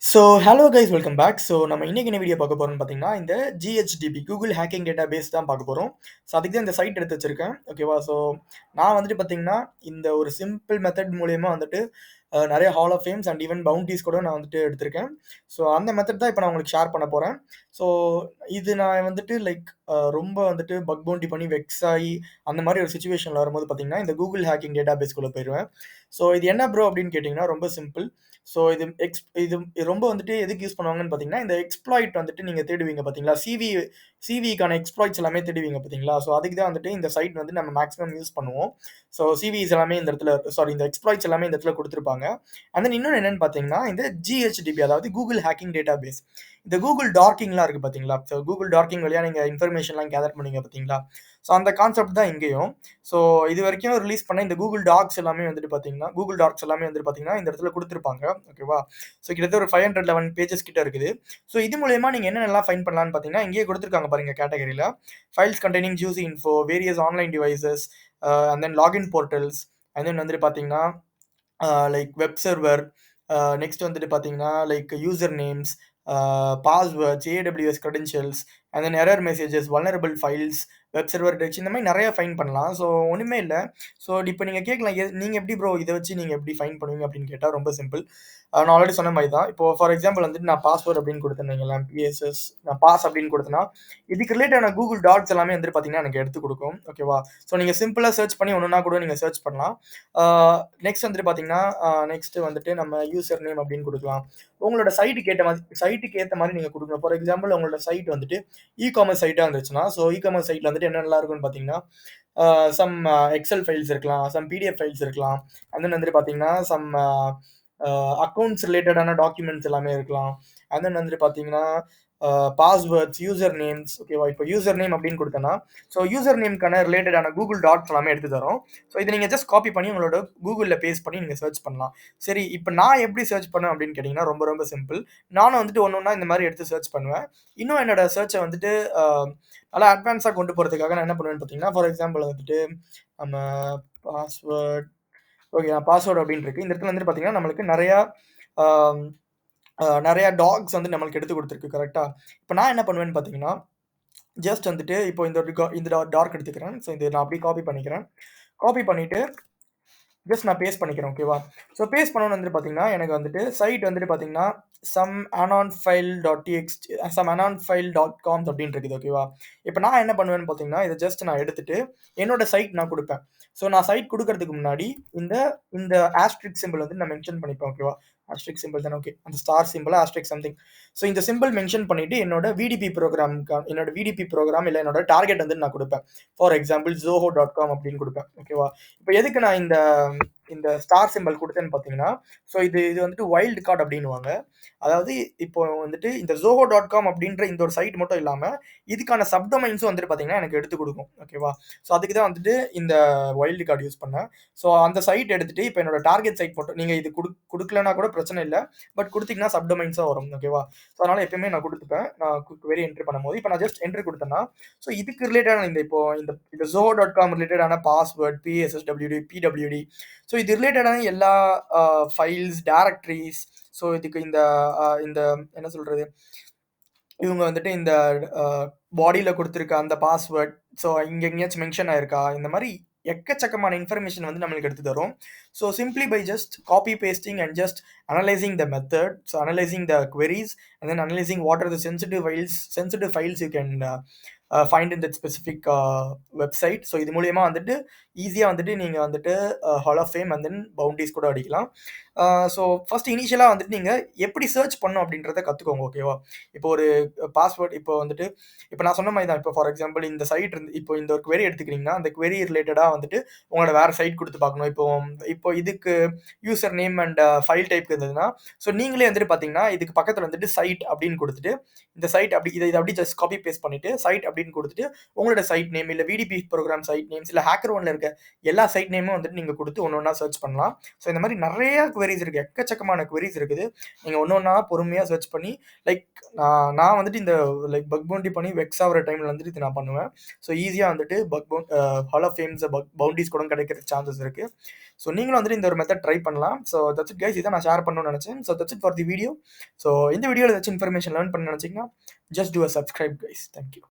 Hello guys welcome back. நம்ம இன்னைக்கு என்ன வீடியோ பார்க்க போறோம்னு பார்த்தீங்கன்னா, இந்த GHDB கூகுள் ஹேக்கிங் டேட்டாபேஸ் தான் பார்க்க போறோம். அதுக்கு தான் இந்த சைட் எடுத்து வச்சிருக்கேன். ஓகேவா? நான் வந்துட்டு பார்த்தீங்கன்னா, இந்த ஒரு சிம்பிள் மெத்தட் மூலியமா வந்துட்டு நெறைய hall of ஃபேம்ஸ் and even bounties கூட நான் வந்துட்டு எடுத்திருக்கேன். அந்த மெத்தட் தான் இப்ப நான் உங்களுக்கு ஷேர் பண்ண போறேன். ஸோ இது நான் வந்துட்டு ரொம்ப வந்துட்டு பக் பவுண்டி பண்ணி வெக்ஸ் ஆயி அந்த மாரி ஒரு சிச்சுவேஷன்ல வரும்போது பார்த்தீங்கன்னா, இந்த கூகுள் ஹேக்கிங் டேட்டாபேஸ்க்குள்ள போயிருவேன். இது என்ன ப்ரோ அப்படின்னு கேட்டீங்கன்னா, ரொம்ப சிம்பிள். இது ரொம்ப வந்துட்டு எதுக்கு யூஸ் பண்ணுவாங்கன்னு பார்த்தீங்கன்னா, இந்த எக்ஸ்ப்ளாய்ட் வந்துட்டு நீங்க தேடுவீங்க பார்த்தீங்களா? சிவிக்கான எக்ஸ்ப்ளாய்ட்ஸ் எல்லாமே தேடுவீங்க பார்த்தீங்களா? அதுக்கு தான் வந்துட்டு இந்த சைட் வந்து நம்ம மேக்ஸிமம் யூஸ் பண்ணுவோம். சிவிஸ் எல்லாமே இந்த இடத்துல இந்த எக்ஸ்ப்ளாய்ட்ஸ் எல்லாமே இந்த இடத்துல குடுத்துருப்பாங்க. அண்ட் தென் இன்னொன்னு என்னன்னு பார்த்தீங்கன்னா, இந்த GHDB அதாவது கூகுள் ஹேக்கிங் டேட்டாபேஸ். இந்த கூகுள் டார்க்கிங்லாம் இருக்கு பார்த்தீங்களா? கூகுள் டார்க்கிங் வழியா நீங்க இன்ஃபர்மேஷன்லாம் கேதர் பண்ணுவீங்க பார்த்தீங்களா? அந்த கான்செப்ட் தான் இங்கேயும். ஸோ இதுவரைக்கும் ரிலீஸ் பண்ண இந்த கூகுள் டாக்ஸ் எல்லாமே வந்துட்டு பார்த்தீங்கன்னா, கூகுள் டாக்ஸ் எல்லாமே வந்துட்டு பார்த்தீங்கன்னா, இந்த இடத்துல குடுத்துருப்பாங்க. ஓகேவா? கிட்டத்தட்ட ஒரு 511 பேஜஸ் கிட்ட இருக்குது. இது மூலியமா நீங்க என்னென்னலாம் ஃபைண்ட் பண்ணலான்னு பார்த்தீங்கன்னா, இங்கேயே குடுத்துருக்காங்க பாருங்க கேட்டகரில. Files containing juicy info, various online devices, and then login portals, and then வந்துட்டு பார்த்தீங்கன்னா, வெப் சர்வர், நெக்ஸ்ட் வந்துட்டு பார்த்தீங்கன்னா, user names, passwords, AWS credentials, and then error messages, vulnerable files, web server text இந்த மாரி நெறைய ஃபைண்ட் பண்ணலாம். ஒண்ணுமே இல்ல. இப்ப நீங்க கேட்கலாம், நீங்க எப்படி ப்ரோ இத வச்சு நீங்க எப்படி ஃபைண்ட் பண்ணுவீங்க அப்படின்னு கேட்டா ரொம்ப சிம்பிள். நான் ஆல்ரெடி சொன்ன மாரி தான். இப்போ ஃபார் எக்ஸாம்பிள் வந்துட்டு நான் பாஸ்வேர்ட் அப்படின்னு குடுத்தேன்னு வைங்களேன், பிஎஸ்எஸ் நான் பாஸ் அப்படின்னு குடுத்தேன்னா, இதுக்கு ரிலேட்டடான கூகுள் டாட்ஸ் எல்லாமே வந்துட்டு பார்த்தீங்கன்னா, எனக்கு எடுத்து குடுக்கும். ஓகேவா? நீங்க சிம்பிளா சர்ச் பண்ணி ஒன்னொன்னா கூட நீங்க சர்ச் பண்ணலாம். ஆ நெக்ஸ்ட் வந்துட்டு பார்த்தீங்கன்னா, நெக்ஸ்ட் வந்துட்டு நம்ம யூசர் நேம் அப்படின்னு குடுக்கலாம். உங்களோட சைட்டுக்கு ஏத்த மாரி நீங்க குடுக்கணும். ஃபார் எக்ஸாம்பிள் உங்களோட சைட் வந்துட்டு இ-காமர்ஸ் சைட்டா இருந்துச்சுன்னா, இ-காமர்ஸ் சைட்ல வந்துட்டு என்னென்னலாம் இருக்கும்னு பார்த்தீங்கன்னா, சம் எக்ஸெல் ஃபைல்ஸ் இருக்கலாம், சம் பிடிஎஃப் ஃபைல்ஸ் இருக்கலாம். அண்ட் தென் வந்துட்டு பார்த்தீங்கன்னா, சம் அக்கவுண்ட்ஸ் ரிலேட்டடான டாக்குமெண்ட்ஸ் எல்லாமே இருக்கலாம். அண்ட் தென் வந்துட்டு பார்த்தீங்கன்னா, பாஸ்வேர்ட்ஸ், யூசர் நேம்ஸ் ஓகேவா? இப்போ யூசர் நேம் அப்படின்னு குடுத்தேன்னா, யூசர் நேம்க்கான ரிலேட்டடான கூகுள் டாட்ஸ் எல்லாமே எடுத்து தரும். இத நீங்க ஜஸ்ட் காப்பி பண்ணி உங்களோட கூகுள்ல பேஸ்ட் பண்ணி நீங்க சர்ச் பண்ணலாம். சரி, இப்ப நான் எப்படி சர்ச் பண்ணுவேன் அப்படின்னு கேட்டீங்கன்னா, ரொம்ப ரொம்ப சிம்பிள். நானும் வந்துட்டு ஒண்ணா இந்த மாரி எடுத்து சர்ச் பண்ணுவேன். இன்னும் என்னோட சர்ச்ச வந்துட்டு நல்லா அட்வான்ஸா கொண்டு போறதுக்காக நான் என்ன பண்ணுவேன்னு பார்த்தீங்கன்னா, ஃபார் எக்ஸாம்பிள் வந்துட்டு நம்ம பாஸ்வேர்ட் பாஸ்வேர்ட் அப்படின்னு இருக்கு. இந்த இடத்துல வந்துட்டு பார்த்தீங்கன்னா, நம்மளுக்கு ஆம் நெறைய டாக்ஸ் வந்து நம்மளுக்கு எடுத்து குடுத்துருக்கு கரெக்ட்டா? இப்ப நான் என்ன பண்ணுவேன்னு பார்த்தீங்கன்னா, ஜஸ்ட் வந்துட்டு இப்போ இந்த டார்க் எடுத்துக்கிறேன். இத நான் அப்படியே காப்பி பண்ணிக்கிறேன். காப்பி பண்ணிட்டு ஜஸ்ட் நான் பேஸ்ட் பண்ணிக்கிறேன். ஓகேவா? பேஸ்ட் பண்ணோனே வந்துட்டு பார்த்தீங்கன்னா, எனக்கு வந்துட்டு சைட் வந்துட்டு பார்த்தீங்கன்னா, சம் anonfile.txt சம் anonfile.coms அப்படின்னு இருக்குது. ஓகேவா? இப்ப நான் என்ன பண்ணுவேன்னு பார்த்தீங்கன்னா, இத ஜஸ்ட் நான் எடுத்துட்டு என்னோட சைட் நான் குடுப்பேன். நான் சைட் குடுக்கறதுக்கு முன்னாடி இந்த இந்த ஆஸ்டெரிஸ்க் சிம்பல் வந்து நான் மென்ஷன் பண்ணிப்பேன். ஓகேவா? ஆஸ்டெரிஸ்க் சிம்பல் தானே ஓகே. அந்த ஸ்டார் சிம்பல் ஆஸ்டெரிஸ்க் சம்திங். இந்த சிம்பல் மென்ஷன் பண்ணிட்டு என்னோட விடிபி புரோகிராம் இல்ல என்னோட டார்கெட் வந்து நான் குடுப்பேன். ஃபார் எக்ஸாம்பிள் zoho.com அப்படின்னு குடுப்பேன். ஓகேவா? இப்ப எதுக்கு நான் இந்த இந்த ஸ்டார் சிம்பல் குடுத்தேன்னு பார்த்தீங்கன்னா, இது இது வந்துட்டு வைல்ட் கார்ட் அப்டின்னுவாங்க. அதாவது இப்போ வந்துட்டு இந்த zoho.com அப்டின்ற இந்த ஒரு சைட் மட்டும் இல்லாம, இதுக்கான சப்டொமைன்ஸும் வந்துட்டு பார்த்தீங்கன்னா, எனக்கு எடுத்துக் குடுக்கும். ஓகேவா? அதுக்கு தான் வந்துட்டு இந்த வைல்ட் கார்ட் யூஸ் பண்ணேன். அந்த சைட் எடுத்துட்டு இப்ப என்னோட டார்கெட் சைட் மட்டும் நீங்க இது குடுக்கலன்னா கூட பிரச்சனை இல்ல. பட் குடுத்தீங்கன்னா சப்டொமைன்ஸா வரும். ஓகேவா? அதனால எப்பயுமே நான் குடுத்துப்பேன். நான் குவெரி என்டர் பண்ணும்போது, இப்ப நான் ஜஸ்ட் என்டர் குடுத்தேன்னா, இதுக்கு ரிலேட்டடான இந்த zoho.com ரிலேட்டடான பாஸ்வேர்ட், PSSWD, PWD இது ரிலேட்டடான எல்லா ஃபைல்ஸ், டைரக்டரிஸ் இதுக்கு இந்த என்ன சொல்றது? இவங்க வந்துட்டு இந்த அ பாடில குடுத்திருக்க அந்த பாஸ்வேர்ட், இங்க எங்கேயாச்சும் மென்ஷன் ஆயிருக்கா? இந்த மாரி எக்கச்சக்கமான இன்ஃபர்மேஷன் வந்து நம்மளுக்கு எடுத்து தரும். Simply by just copy pasting and just analysing the method, analysing the queries and then analyzing what are the sensitive files you can find in that specific website. இது மூலியமா வந்துட்டு ஈஸியா வந்துட்டு நீங்க வந்துட்டு hall of fame and then bounties கூட அடிக்கலாம். First இனிஷியலா வந்துட்டு நீங்க எப்படி சர்ச் பண்ணணும் அப்படின்றத கத்துக்கோங்க. ஓகேவா? இப்போ ஒரு பாஸ்வேர்ட் இப்போ வந்துட்டு இப்போ நான் சொன்ன மாரி தான். இப்போ ஃபார் எக்ஸாம்பிள் இந்த சைட் இப்போ இந்த ஒரு query எடுத்துக்கிறீங்கன்னா, அந்த query ரிலேட்டடா வந்துட்டு உங்களோட வேற சைட் குடுத்து பார்க்கணும். இப்போ இதுக்கு user name and file type இருந்ததுன்னா, நீங்களே வந்துட்டு பார்த்தீங்கன்னா, இதுக்கு பக்கத்துல வந்துட்டு சைட் அப்படின்னு குடுத்துட்டு, இந்த சைட் அப்படி இத அப்படியே ஜஸ்ட் காப்பி பேஸ்ட் பண்ணிட்டு, சைட் அப்படின்னு அப்படின்னு குடுத்துட்டு, உங்களோட சைட் நேம், இல்ல விடிபி ப்ரோகிராம் சைட் நேம்ஸ், இல்ல ஹேக்கர் ஒன்ல இருக்க எல்லா சைட் நேமும் வந்துட்டு நீங்க குடுத்து ஒண்ணு ஒண்ணா சர்ச் பண்ணலாம். ஸோ இந்த மாரி நெறைய குவெரீஸ் இருக்கு. எக்கச்சக்கமான குவெரீஸ் இருக்குது. நீங்க ஒண்ணு ஒண்ணா பொறுமையா சர்ச் பண்ணி லைக் நான் வந்துட்டு இந்த லைக் பக் பவுண்டி பண்ணி வெக்ஸ் ஆகுற டைம்ல வந்துட்டு இத நான் பண்ணுவேன். ஸோ ஈஸியா வந்துட்டு ஹால் ஆஃப் ஃபேம்ஸ், பவுண்டீஸ் கூட கிடைக்கிறதுக்கு சான்சஸ் இருக்கு. ஸோ நீங்களும் வந்துட்டு இந்த ஒரு மெத்தட் ட்ரை பண்ணலாம். So that's it guys. இதான் நான் ஷேர் பண்ணணும்னு நெனச்சேன். So that's it for the video. So இந்த வீடியோல ஏதாச்சும் இன்ஃபர்மேஷன் லேர்ன் பண்ண நெனச்சீங்கன்னா, just do a subscribe guys. Thank you.